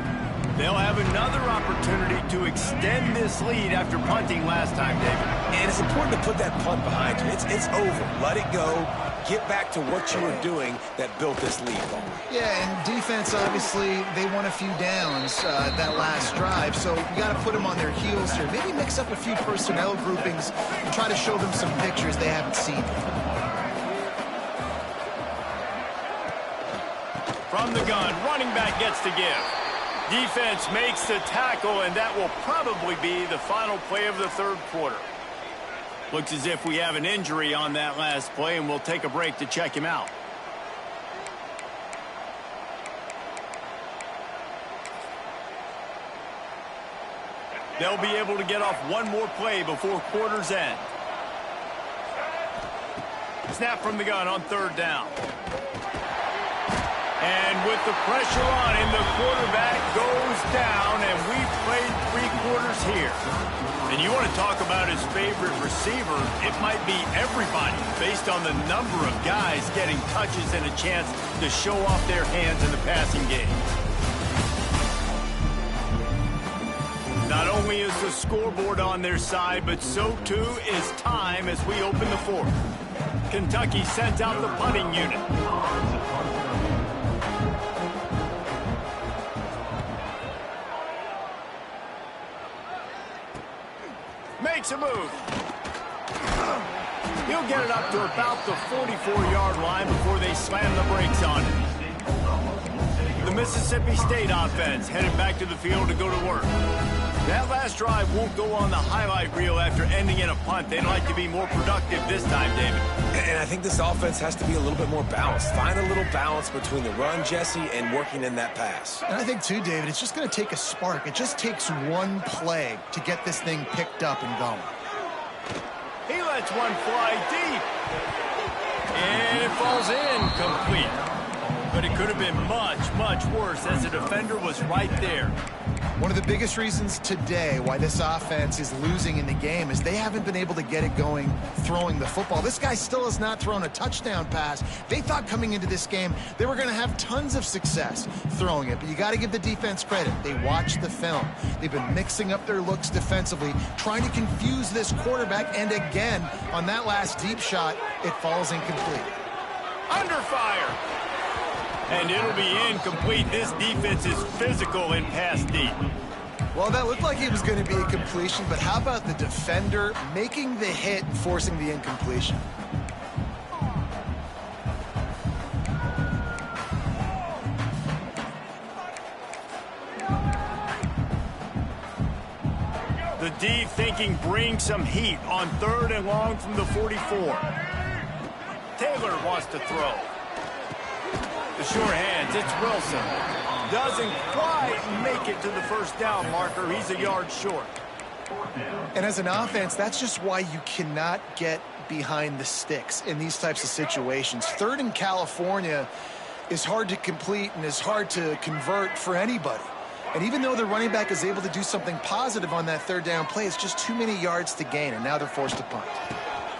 They'll have another opportunity to extend this lead after punting last time, David. And it's important to put that punt behind you. It's over. Let it go. Get back to what you were doing that built this lead. Yeah, and defense, obviously, they won a few downs that last drive, so you got to put them on their heels here. Maybe mix up a few personnel groupings and try to show them some pictures they haven't seen. From the gun, running back gets to give. Defense makes the tackle, and that will probably be the final play of the third quarter. Looks as if we have an injury on that last play, and we'll take a break to check him out. They'll be able to get off one more play before quarter's end. Snap from the gun on third down. And with the pressure on him, the quarterback goes down, and we played 3 quarters here. And you want to talk about his favorite receiver, it might be everybody, based on the number of guys getting touches and a chance to show off their hands in the passing game. Not only is the scoreboard on their side, but so too is time as we open the fourth. Kentucky sends out the punting unit. Makes a move. He'll get it up to about the 44-yard line before they slam the brakes on it. The Mississippi State offense headed back to the field to go to work. That last drive won't go on the highlight reel after ending in a punt. They'd like to be more productive this time, David. And I think this offense has to be a little bit more balanced. Find a little balance between the run, Jesse, and working in that pass. And I think, too, David, it's just going to take a spark. It just takes one play to get this thing picked up and going. He lets one fly deep. And it falls incomplete. But it could have been much, much worse as the defender was right there. One of the biggest reasons today why this offense is losing in the game is they haven't been able to get it going throwing the football. This guy still has not thrown a touchdown pass. They thought coming into this game they were going to have tons of success throwing it, but you got to give the defense credit. They watched the film. They've been mixing up their looks defensively, trying to confuse this quarterback, and again, on that last deep shot, it falls incomplete. Under fire. And it'll be incomplete. This defense is physical in pass deep. Well, that looked like it was going to be a completion, but how about the defender making the hit and forcing the incompletion? The D thinking bring some heat on 3rd and long from the 44. Taylor wants to throw. The short hands, it's Wilson. Doesn't quite make it to the first down marker. He's a yard short. And as an offense, that's just why you cannot get behind the sticks in these types of situations. 3rd in California is hard to complete and is hard to convert for anybody. And even though the running back is able to do something positive on that 3rd down play, it's just too many yards to gain, and now they're forced to punt.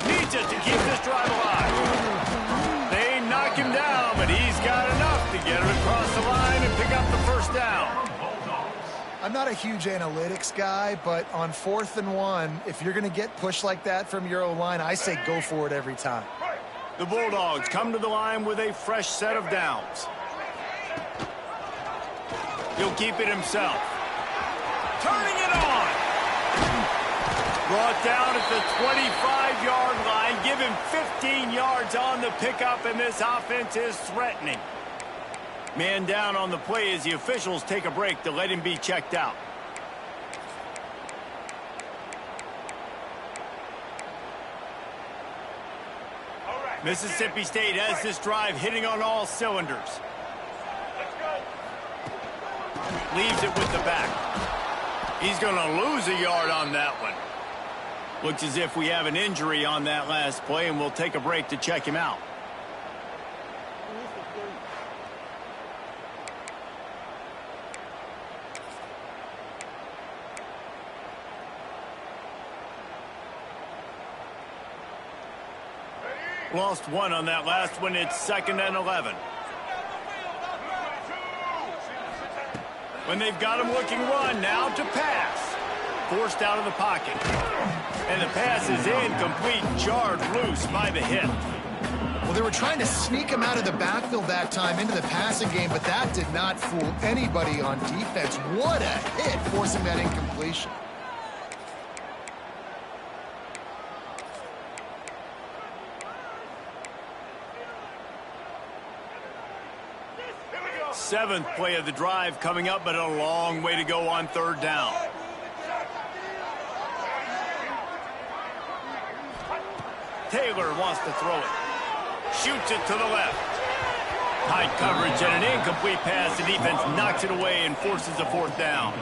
Needs it to keep this drive alive. They knock him down, but he's got enough to get it across the line and pick up the first down. I'm not a huge analytics guy, but on 4th and 1, if you're going to get pushed like that from your O-line, I say go for it every time. The Bulldogs come to the line with a fresh set of downs. He'll keep it himself. Turning it on. Brought down at the 25-yard line. Give him 15 yards on the pickup, and this offense is threatening. Man down on the play as the officials take a break to let him be checked out. Mississippi State has this drive hitting on all cylinders. Leaves it with the back. He's going to lose a yard on that one. Looks as if we have an injury on that last play, and we'll take a break to check him out. Lost one on that last one. It's 2nd and 11. When they've got him looking run, now to pass. Forced out of the pocket. And the pass is incomplete, jarred loose by the hit. Well, they were trying to sneak him out of the backfield that time into the passing game, but that did not fool anybody on defense. What a hit, forcing that incompletion. Seventh play of the drive coming up, but a long way to go on 3rd down. Taylor wants to throw it. Shoots it to the left. Tight coverage and an incomplete pass. The defense knocks it away and forces a 4th down.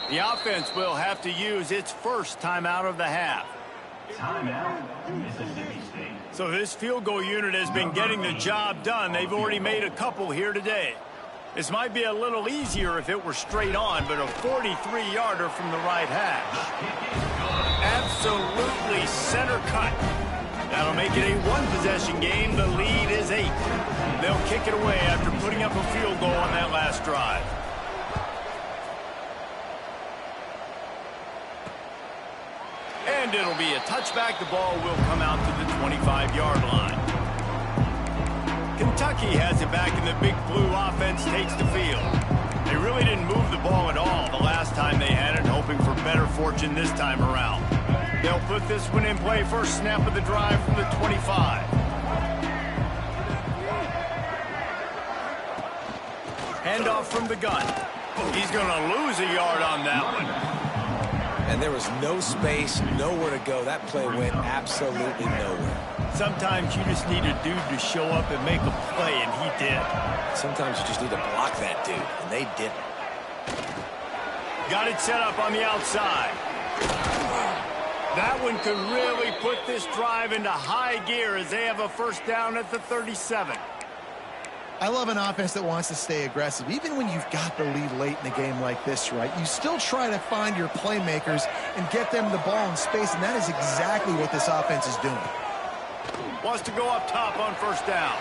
The offense will have to use its first timeout of the half. Timeout, Mississippi State. So this field goal unit has been getting the job done. They've already made a couple here today. This might be a little easier if it were straight on, but a 43-yarder from the right hash. Absolutely center cut. That'll make it a one-possession game. The lead is 8. They'll kick it away after putting up a field goal on that last drive. And it'll be a touchback. The ball will come out to the 25-yard line. Kentucky has it back, and the Big Blue offense takes the field. They really didn't move the ball at all the last time they had it, hoping for better fortune this time around. They'll put this one in play. First snap of the drive from the 25. Handoff from the gun. He's going to lose a yard on that one. And there was no space, nowhere to go. That play went absolutely nowhere. Sometimes you just need a dude to show up and make a play, and he did. Sometimes you just need to block that dude, and they didn't. Got it set up on the outside. That one could really put this drive into high gear as they have a first down at the 37. I love an offense that wants to stay aggressive. Even when you've got the lead late in a game like this, right, you still try to find your playmakers and get them the ball in space, and that is exactly what this offense is doing. Wants to go up top on first down.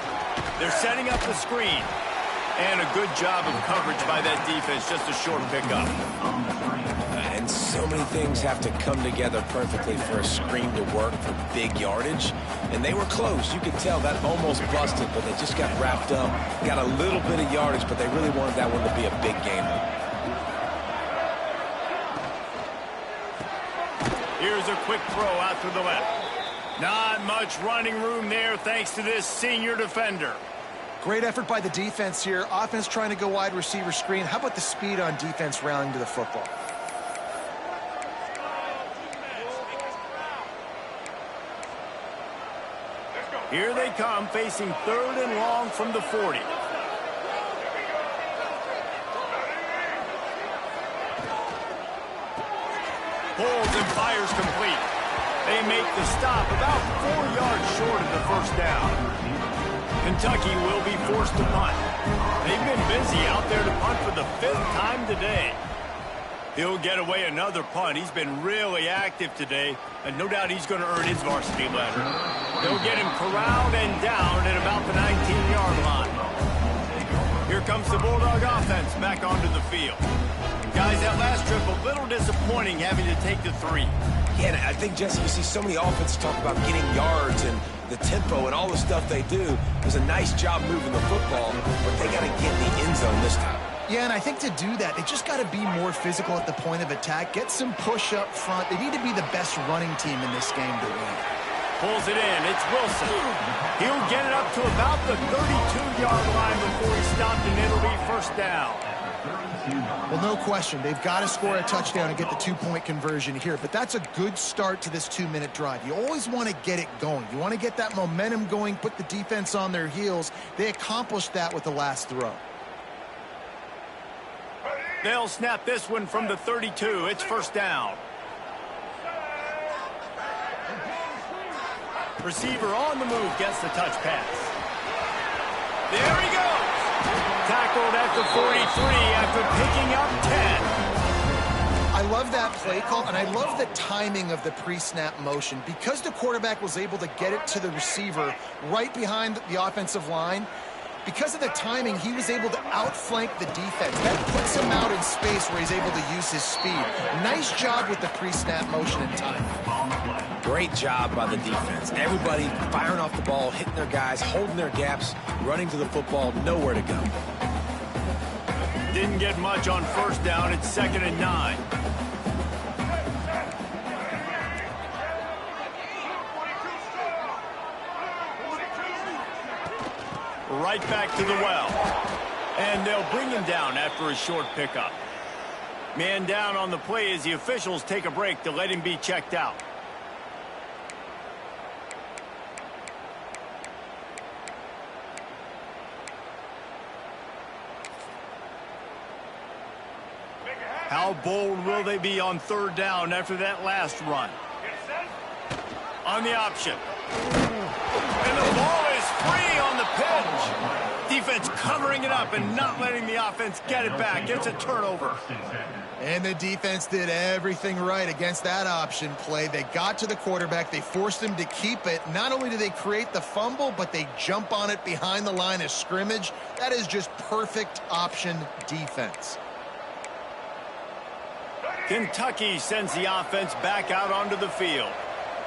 They're setting up the screen. And a good job of coverage by that defense, just a short pickup. And so many things have to come together perfectly for a screen to work for big yardage. And they were close. You could tell that almost busted, but they just got wrapped up. Got a little bit of yardage, but they really wanted that one to be a big game. Here's a quick throw out to the left. Not much running room there thanks to this senior defender. Great effort by the defense here. Offense trying to go wide receiver screen. How about the speed on defense rallying to the football? Here they come, facing 3rd and long from the 40. Pulls and fires complete. They make the stop about 4 yards short of the first down. Kentucky will be forced to punt. They've been busy out there to punt for the 5th time today. He'll get away another punt. He's been really active today, and no doubt he's going to earn his varsity letter. They'll get him corralled and down at about the 19-yard line. Here comes the Bulldog offense back onto the field. Guys, that last trip a little disappointing having to take the 3. Yeah, and I think, Jesse, you see so many offenses talk about getting yards and the tempo and all the stuff they do. It was a nice job moving the football, but they got to get in the end zone this time. Yeah, and I think to do that, they just got to be more physical at the point of attack, get some push up front. They need to be the best running team in this game to win. Pulls it in. It's Wilson. He'll get it up to about the 32-yard line before he stopped, and it'll be first down. Well, no question. They've got to score a touchdown and get the two-point conversion here, but that's a good start to this 2-minute drive. You always want to get it going. You want to get that momentum going, put the defense on their heels. They accomplished that with the last throw. They'll snap this one from the 32. It's first down. Receiver on the move gets the touch pass. There he goes. Tackled at the 43 after picking up 10. I love that play call, and I love the timing of the pre-snap motion. Because the quarterback was able to get it to the receiver right behind the offensive line, because of the timing, he was able to outflank the defense. That puts him out in space where he's able to use his speed. Nice job with the pre-snap motion and timing. Great job by the defense. Everybody firing off the ball, hitting their guys, holding their gaps, running to the football, nowhere to go. Didn't get much on first down. It's 2nd and 9. Right back to the well. And they'll bring him down after a short pickup. Man down on the play as the officials take a break to let him be checked out. How bold will they be on 3rd down after that last run? On the option. And the ball is free on the pitch. Defense covering it up and not letting the offense get it back. It's a turnover. And the defense did everything right against that option play. They got to the quarterback. They forced him to keep it. Not only do they create the fumble, but they jump on it behind the line of scrimmage. That is just perfect option defense. Kentucky sends the offense back out onto the field.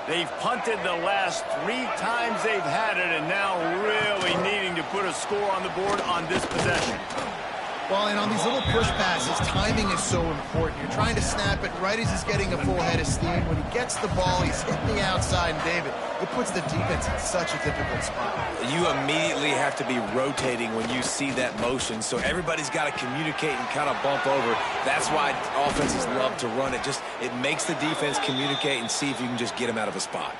They've punted the last 3 times they've had it, and now really needing to put a score on the board on this possession. Well, and on these little push passes, timing is so important. You're trying to snap it right as he's getting a full head of steam. When he gets the ball, he's hitting the outside, and David, it puts the defense in such a difficult spot. You immediately have to be rotating when you see that motion, so everybody's got to communicate and kind of bump over. That's why offenses love to run it. It makes the defense communicate and see if you can just get them out of a spot.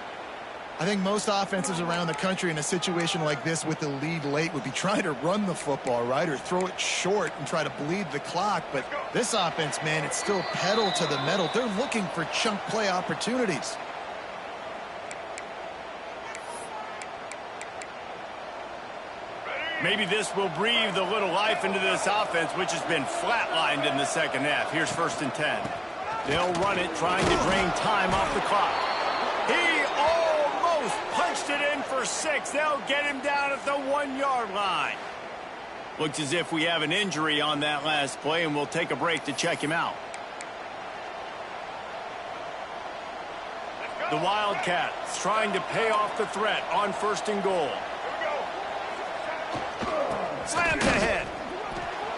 I think most offenses around the country in a situation like this with the lead late would be trying to run the football, right, or throw it short and try to bleed the clock. But this offense, man, it's still pedal to the metal. They're looking for chunk play opportunities. Maybe this will breathe a little life into this offense, which has been flatlined in the second half. Here's 1st and 10. They'll run it, trying to drain time off the clock. He almost punched it in for 6. They'll get him down at the 1-yard line. Looks as if we have an injury on that last play, and we'll take a break to check him out. The Wildcats trying to pay off the threat on 1st and goal. Slams ahead.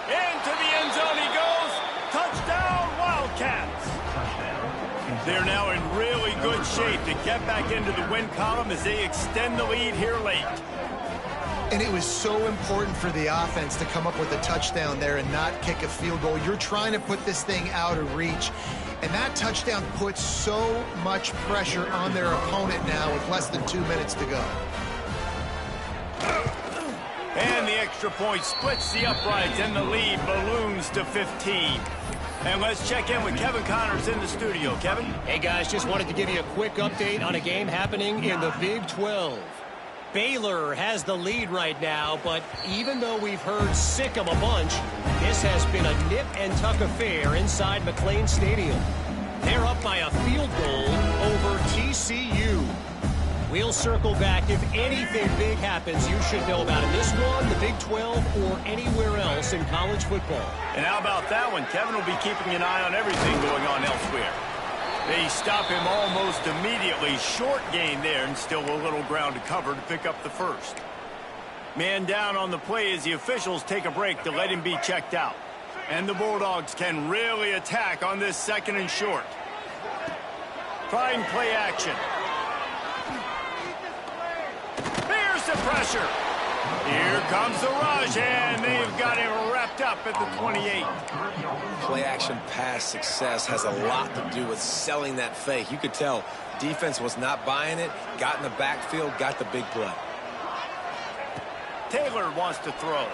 Into the end zone he goes. Touchdown, Wildcats. They're now in really good shape to get back into the win column as they extend the lead here late. And it was so important for the offense to come up with a touchdown there and not kick a field goal. You're trying to put this thing out of reach. And that touchdown puts so much pressure on their opponent now with less than 2 minutes to go. And the extra point splits the uprights, and the lead balloons to 15. And let's check in with Kevin Connors in the studio. Kevin? Hey, guys, just wanted to give you a quick update on a game happening in the Big 12. Baylor has the lead right now, but even though we've heard sick 'em a bunch, this has been a nip-and-tuck affair inside McLean Stadium. They're up by a field goal over TCU. We'll circle back. If anything big happens, you should know about it. This one, the Big 12, or anywhere else in college football. And how about that one? Kevin will be keeping an eye on everything going on elsewhere. They stop him almost immediately. Short gain there, and still a little ground to cover to pick up the first. Man down on the play as the officials take a break to let him be checked out. And the Bulldogs can really attack on this 2nd and short. Trying play action. Here's the pressure. Here comes the rush, and they've got him wrapped up at the 28. Play action pass success has a lot to do with selling that fake. You could tell defense was not buying it, got in the backfield, got the big play. Taylor wants to throw.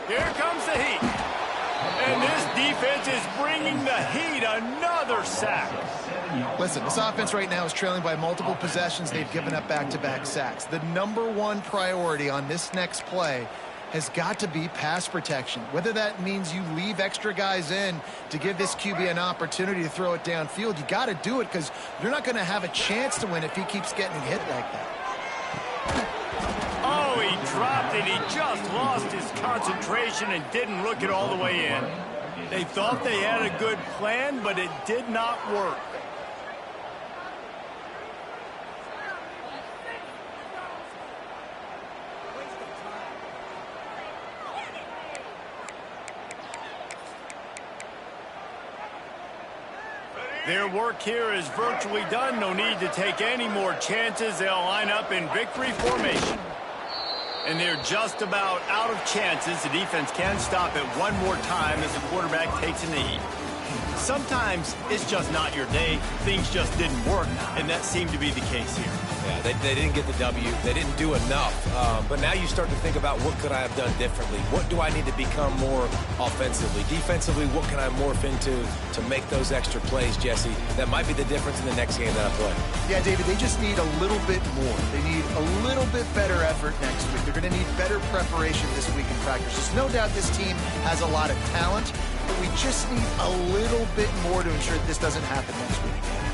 Here comes the heat. And this defense is bringing the heat. Another sack. Listen, this offense right now is trailing by multiple possessions. They've given up back-to-back sacks. The #1 priority on this next play has got to be pass protection. Whether that means you leave extra guys in to give this QB an opportunity to throw it downfield, you got to do it because you're not going to have a chance to win if he keeps getting hit like that. Oh, he dropped it. He just lost his concentration and didn't look it all the way in. They thought they had a good plan, but it did not work. Their work here is virtually done. No need to take any more chances. They'll line up in victory formation. And they're just about out of chances. The defense can stop it one more time as the quarterback takes a knee. Sometimes it's just not your day. Things just didn't work, and that seemed to be the case here. Yeah, they didn't get the W. They didn't do enough. But now you start to think about what could I have done differently? What do I need to become more offensively? Defensively, what can I morph into to make those extra plays, Jesse? That might be the difference in the next game that I play. Yeah, David, they just need a little bit more. They need a little bit better effort next week. They're going to need better preparation this week in practice. There's no doubt this team has a lot of talent, but we just need a little bit more to ensure that this doesn't happen next week.